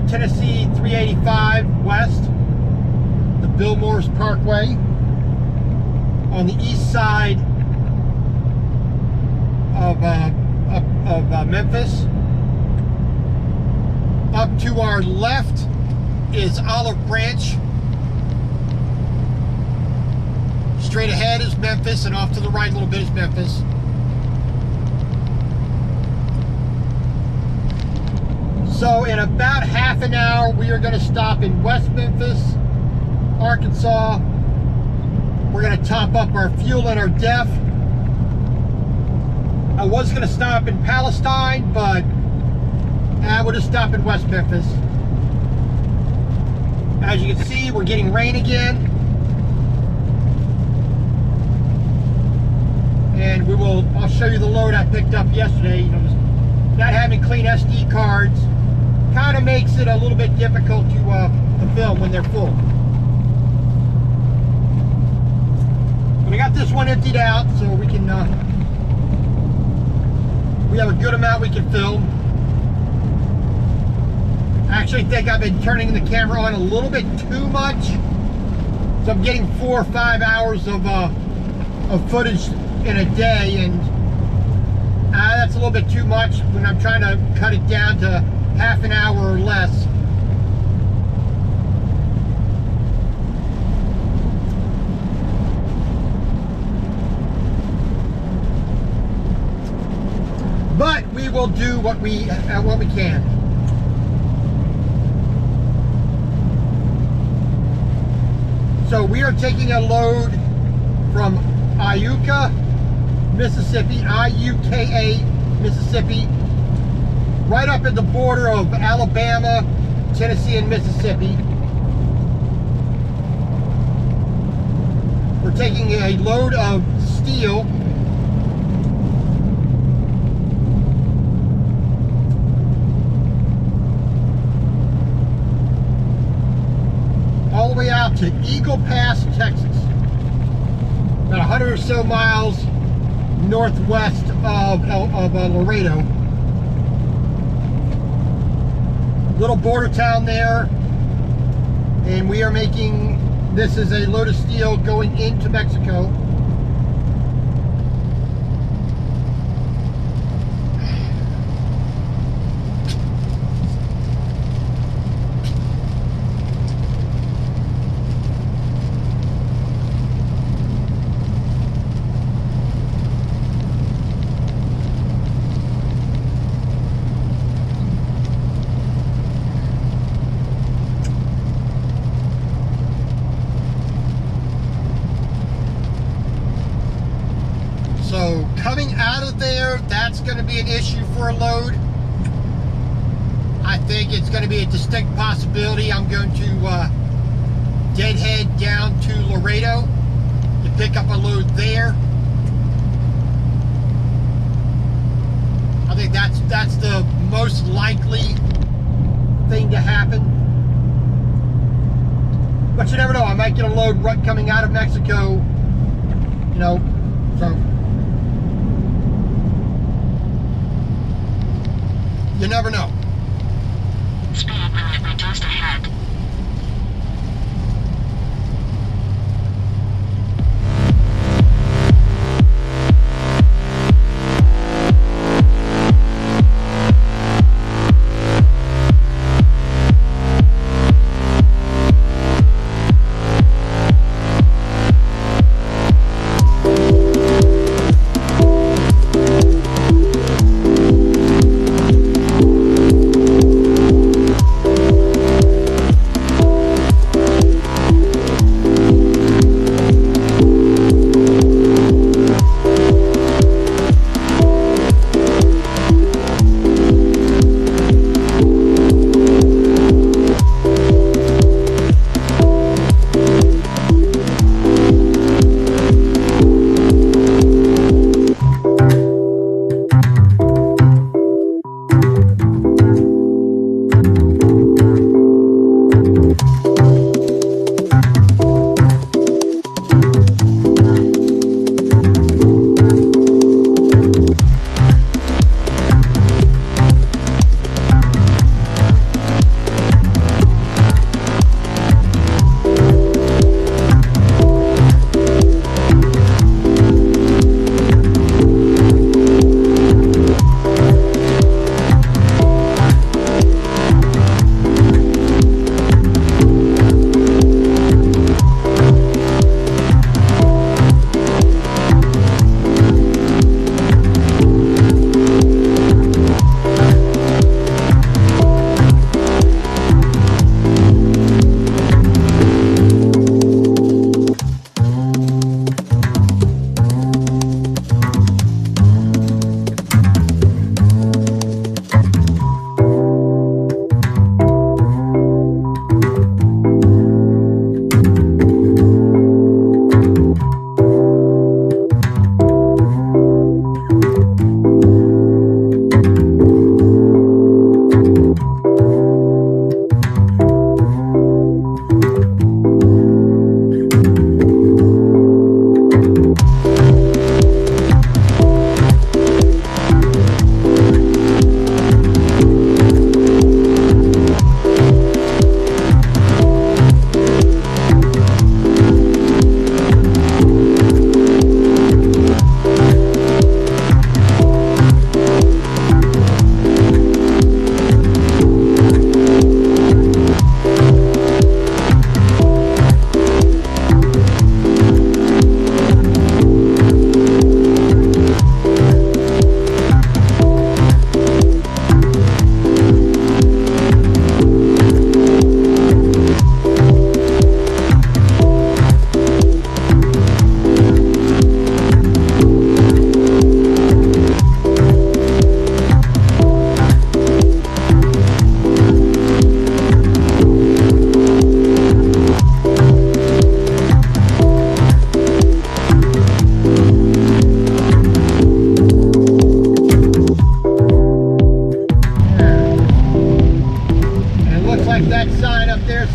Tennessee 385 West, the Bill Morris Parkway, on the east side of Memphis. Up to our left is Olive Branch. Straight ahead is Memphis, and off to the right a little bit is Memphis. So in about half an hour, we are going to stop in West Memphis, Arkansas. We're going to top up our fuel and our DEF. I was going to stop in Palestine, but we'll just stop in West Memphis. As you can see, we're getting rain again. And I'll show you the load I picked up yesterday. You know, just not having clean SD cards kind of makes it a little bit difficult to film when they're full. But I got this one emptied out, so we can we have a good amount we can film. I actually think I've been turning the camera on a little bit too much, so I'm getting 4 or 5 hours of footage in a day, and that's a little bit too much when I'm trying to cut it down to half an hour or less. But we will do what we can. So we are taking a load from Iuka, Mississippi, I-U-K-A, Mississippi, right up at the border of Alabama, Tennessee, and Mississippi. We're taking a load of steel. All the way out to Eagle Pass, Texas. About 100 or so miles northwest of Laredo. Little border town there, and we are making, this is a load of steel going into Mexico. So coming out of there, that's going to be an issue for a load. I think it's going to be a distinct possibility I'm going to deadhead down to Laredo to pick up a load there. I think that's the most likely thing to happen. But you never know, I might get a load right coming out of Mexico, you know, so you never know. Speed limit reduced ahead.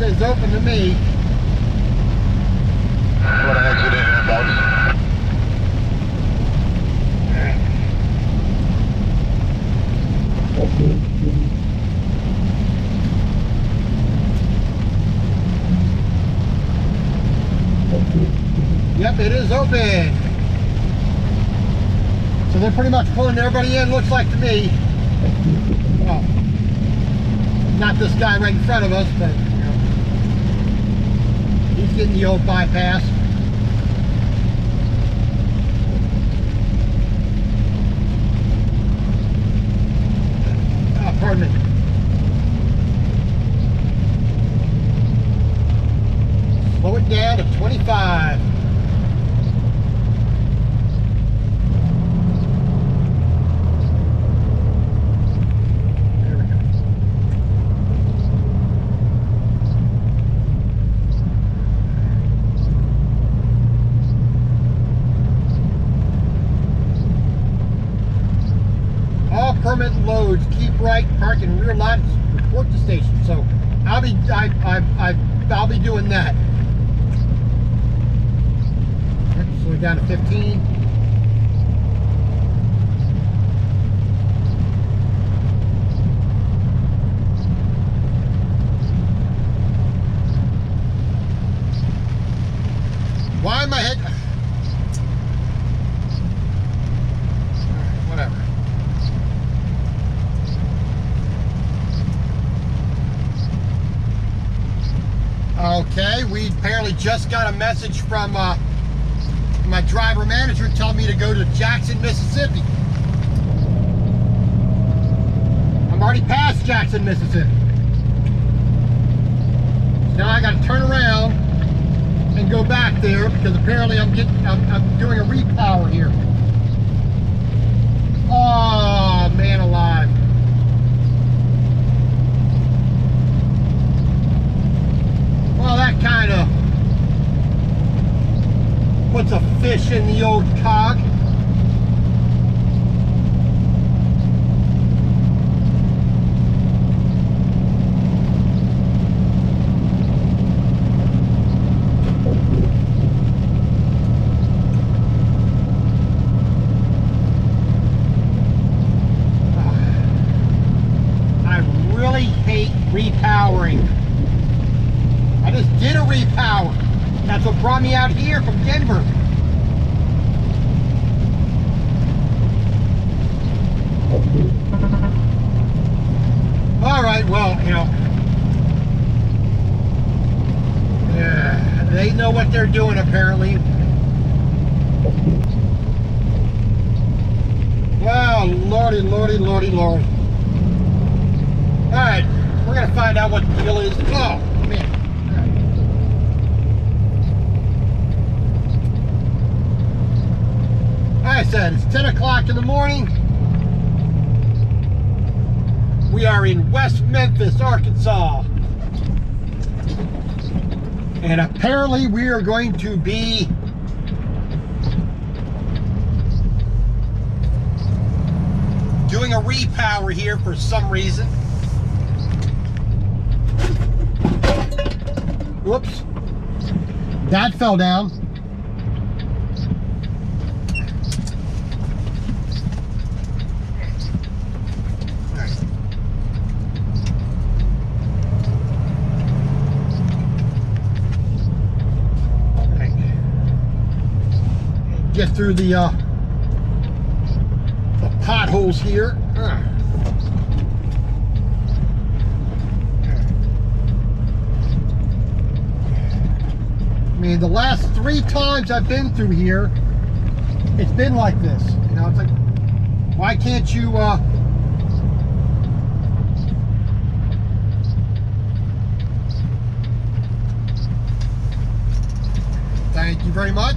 says open to me. What an exit in inbound. Yep, it is open. So they're pretty much pulling everybody in, looks like to me. Well, not this guy right in front of us, but you know, he's getting the old bypass. Oh, pardon me. Slow it down to 25. Permit loads, keep right, park in rear lot, report to station. So I'll be doing that. So we're down to 15. Why am I head? Whatever. Okay, we apparently just got a message from my driver manager telling me to go to Jackson, Mississippi. I'm already past Jackson, Mississippi. So now I got to turn around and go back there because apparently I'm doing a repower here. Oh, man alive. Well, that kind of puts a fish in the old cog. I really hate repowering. I just did a repower. That's what brought me out here from Denver. All right, well, you know, yeah, they know what they're doing apparently. Wow, lordy, lordy, lordy, lord. All right, we're gonna find out what the deal is. Oh, man. Like I said, it's 10 o'clock in the morning. We are in West Memphis, Arkansas. And apparently we are going to be doing a repower here for some reason. Whoops. That fell down. Get through the potholes here. I mean, the last 3 times I've been through here, it's been like this. You know, it's like, why can't you thank you very much.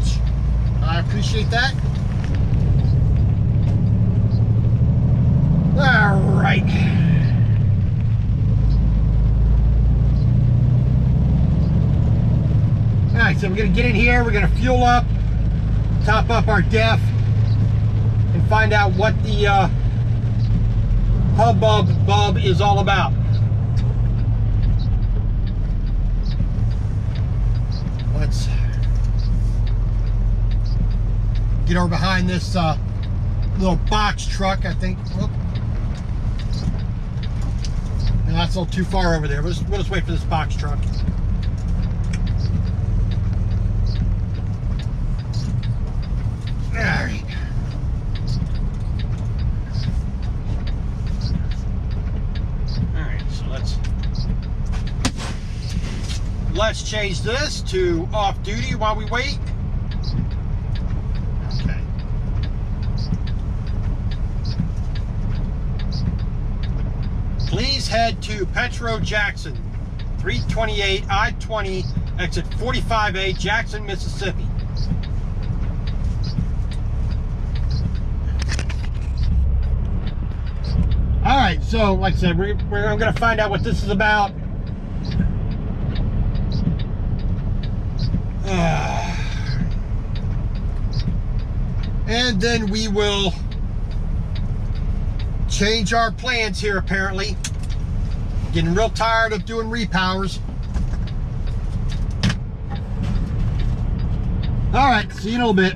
I appreciate that. All right. All right, so we're gonna get in here, we're gonna fuel up, top up our def, and find out what the hubbub is all about. let's get over behind this little box truck, I think. Whoop. No, that's a little too far over there. We'll just wait for this box truck. Alright. Alright, so let's change this to off duty while we wait. Okay. Please head to Petro Jackson, 328 I-20, exit 45A, Jackson, Mississippi. All right, so like I said, I'm going to find out what this is about. And then we will change our plans here, apparently. Getting real tired of doing repowers. All right, see you in a little bit.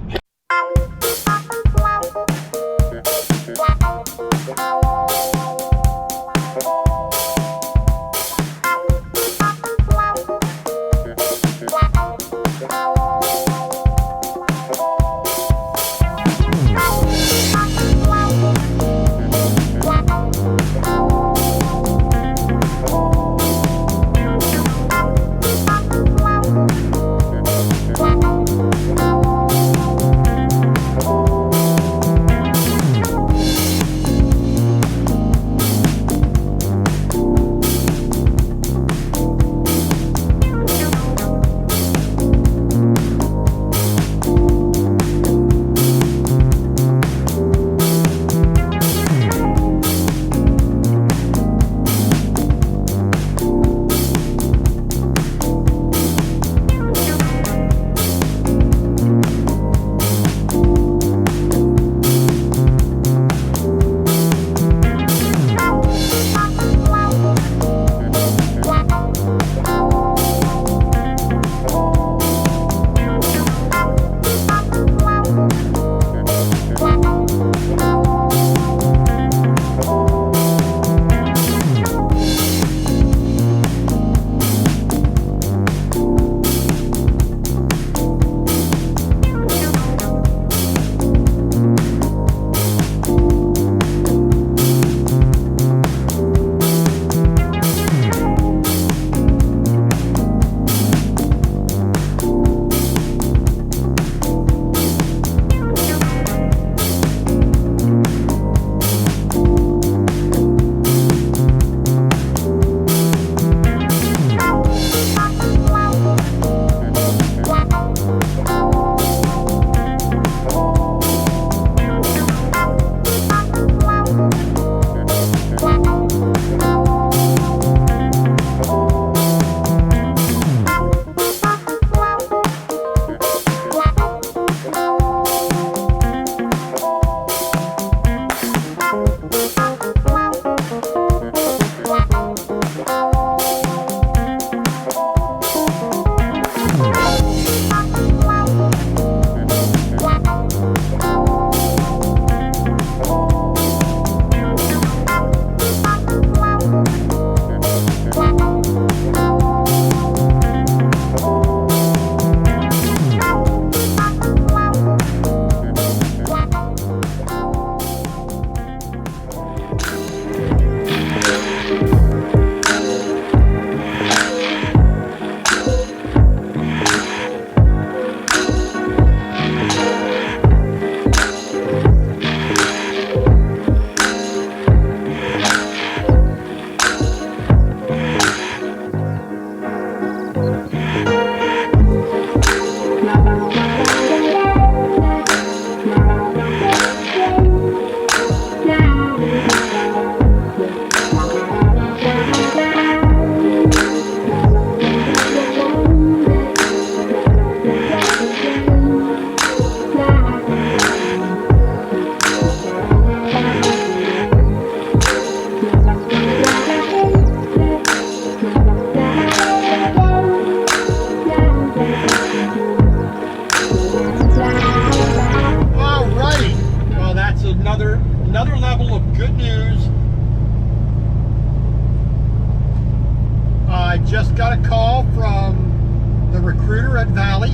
got a call from the recruiter at Valley,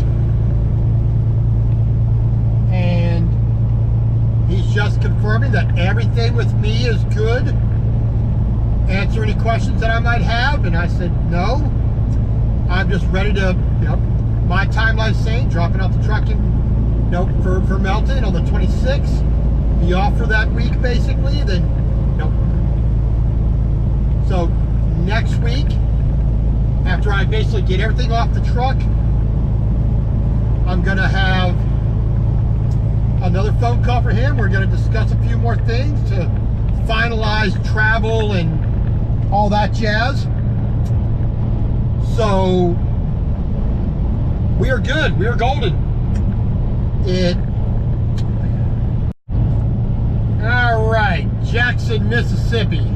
and he's just confirming that everything with me is good. Answer any questions that I might have, and I said no. I'm just ready to, my timeline's saying dropping off the truck in, for Melton on the 26th. Be off for that week basically. Then, so next week, after I basically get everything off the truck, I'm gonna have another phone call for him. We're gonna discuss a few more things to finalize travel and all that jazz. So we are good. We are golden. All right, Jackson, Mississippi.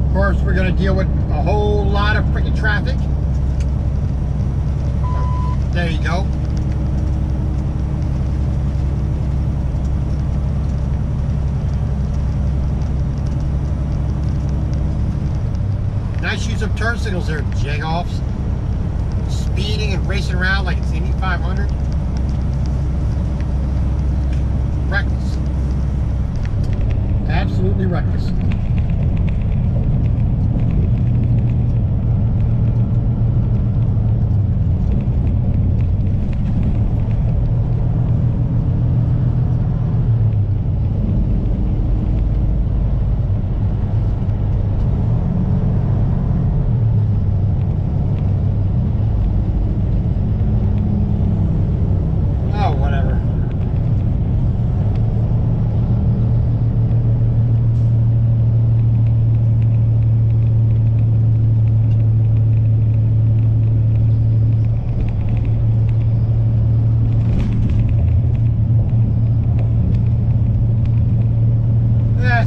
Of course, we're going to deal with a whole lot of freaking traffic. There you go. Nice use of turn signals there, jag-offs. Speeding and racing around like it's Indy 500. Reckless. Absolutely reckless.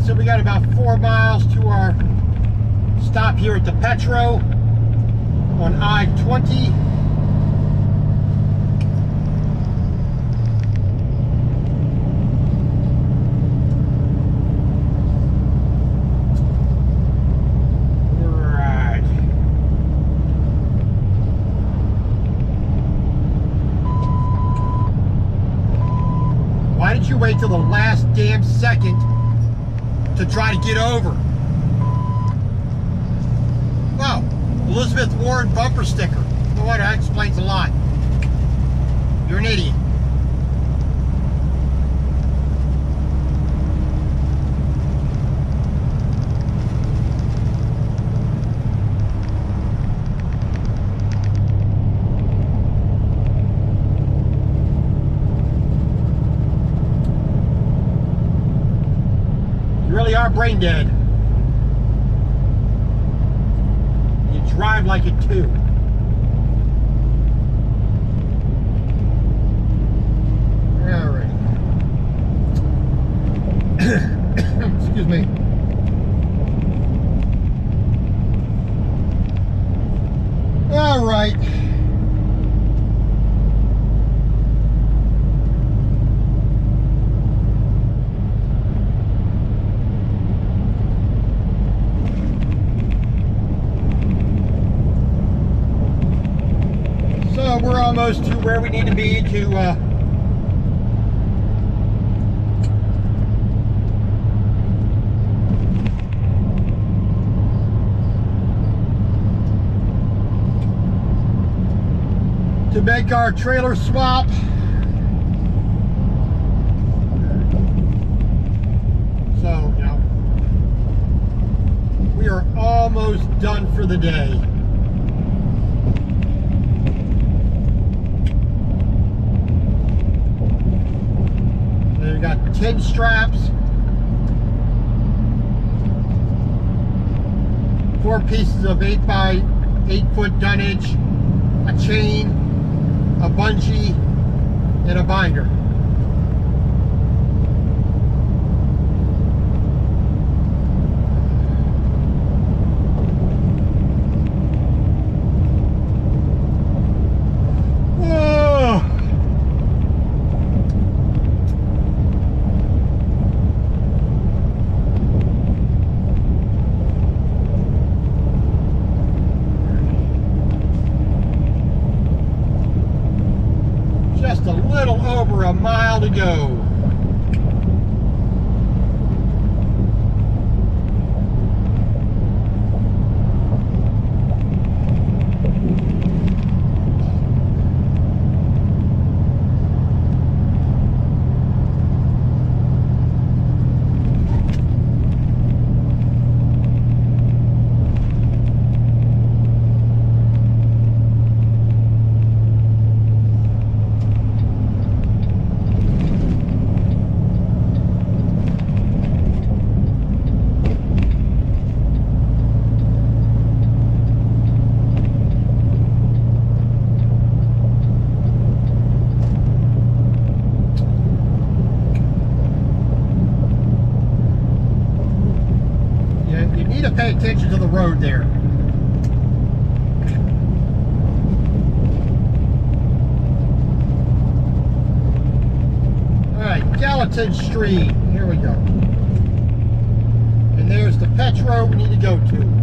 So we got about 4 miles to our stop here at the Petro on I-20. Right. Why did you wait till the last damn second to try to get over? Well, Elizabeth Warren bumper sticker. You know what? That explains a lot. You're an idiot. Really are brain dead. You drive like it too. All right. Excuse me. All right. We're almost to where we need to be to make our trailer swap. So, we are almost done for the day. We've got 10 straps, 4 pieces of 8 by 8 foot dunnage, a chain, a bungee, and a binder. over a mile to go. Pay attention to the road there. Alright, Gallatin Street. Here we go. And there's the Petro we need to go to.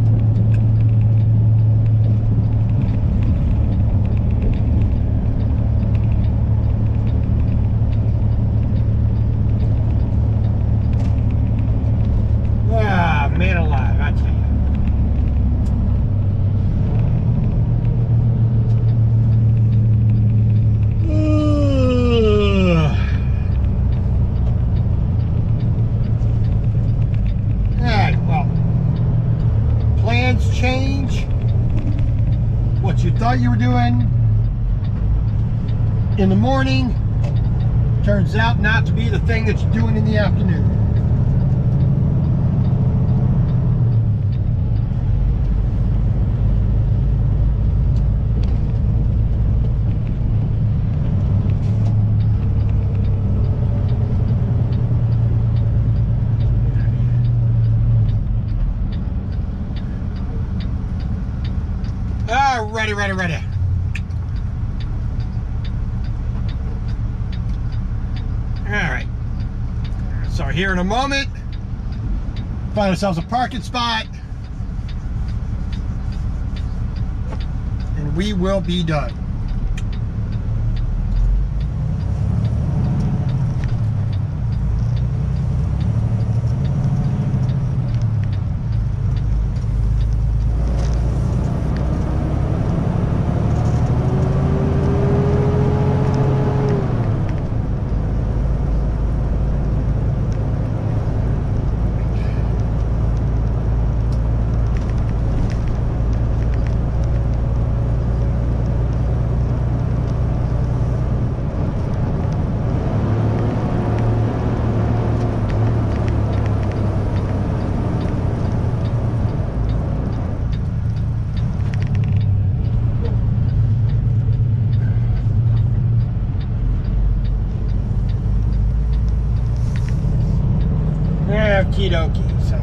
Ah, man alive, I tell you. Alright, well, plans change. What you thought you were doing in the morning turns out not to be the thing that you're doing in the afternoon. Ready. Alright. So here in a moment, find ourselves a parking spot, and we will be done. Okie dokie, so.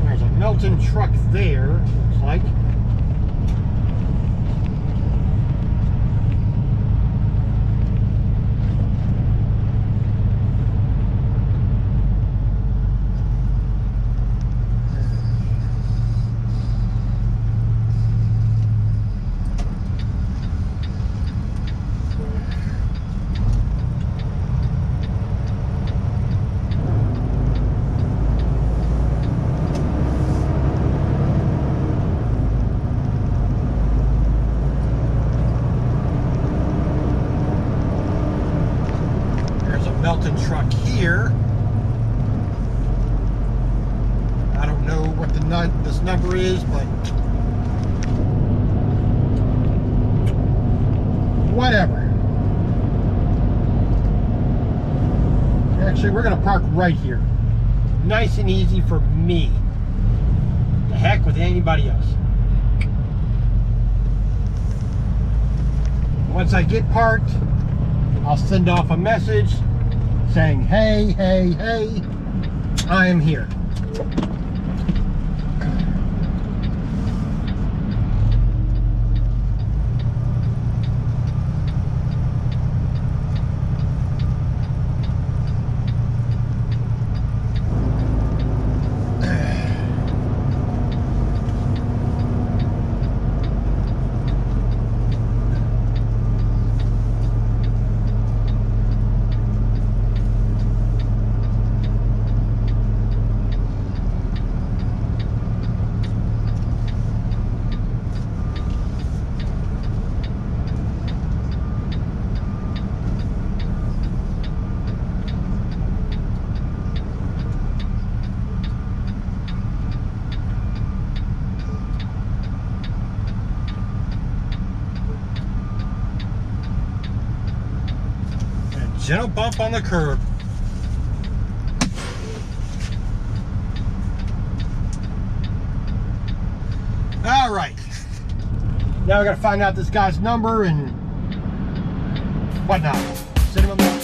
There's a Melton truck there, looks like. Melton truck here. I don't know what this number is, but whatever. Actually, we're going to park right here. Nice and easy for me. The heck with anybody else. Once I get parked, I'll send off a message saying, hey, I am here. gentle bump on the curb. All right. Now we gotta find out this guy's number and whatnot. Send him a message.